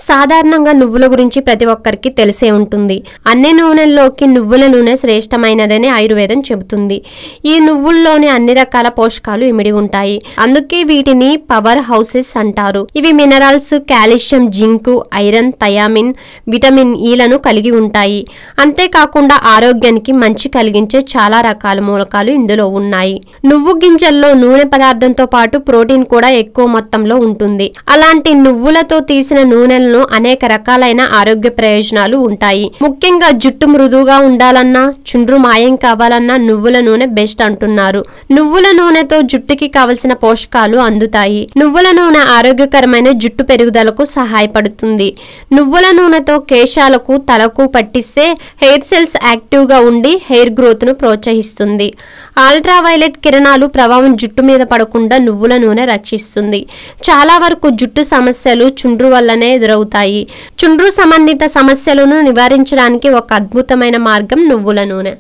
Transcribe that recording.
సాధారణంగా నువ్వుల గురించి ప్రతి ఒక్కరికి తెలిసే ఉంటుంది. అన్ని నూనెల్లోకి నువ్వుల నూనె శ్రేష్టమైనదని ఆయుర్వేదం చెబుతుంది. ఈ నువ్వుల్లోని అన్ని రకాల పోషకాలు ఇమిడి ఉంటాయి. అందుకే వీటిని పవర్ హౌసెస్ అంటారు. ఇవి minerals, calcium, zinc, iron, thiamine, vitamin ఈలను కలిగి ఉంటాయి. అంతేకాకుండా ఆరోగ్యానికి మంచి కలిగించే చాలా రకాల మూలకాలు ఇందులో ఉన్నాయి. నువ్వు గింజల్లో నూనె పదార్థంతో పాటు ప్రోటీన్ కూడా ఎక్కువ మొత్తంలో ఉంటుంది. అలాంటి నువ్వులతో తీసిన నూనెలను అనేక రకాలైన ఆరోగ్య ప్రయోజనాలు ఉంటాయి. ముఖ్యంగా జుట్టు మృదువుగా ఉండాలన్నా, చుండ్రు మాయం కావాలన్నా నువ్వుల నూనె బెస్ట్ అంటున్నారు. నువ్వుల నూనెతో జుట్టుకి కావలసిన పోషకాలు అందుతాయి. నువ్వుల నూనె ఆరోగ్యకరమైన జుట్టు పెరుగుదలకు సహాయపడుతుంది. నువ్వుల నూనెతో కేశాలకు, తలకు పట్టిస్తే హెయిర్ సెల్స్ యాక్టివ్ గా ఉండి హెయిర్ గ్రోత్ ను ప్రోత్సహిస్తుంది. అల్ట్రావైలెట్ కిరణాలు ప్రభావం జుట్టు మీద పడకుండా నువ్వుల నూనె రక్షిస్తుంది. చాలా వరకు జుట్టు సమస్యలు చుండ్రు వల్లనే ఎదురవుతాయి. చుండ్రు సంబంధిత సమస్యలను నివారించడానికి ఒక అద్భుతమైన మార్గం నువ్వుల నూనె.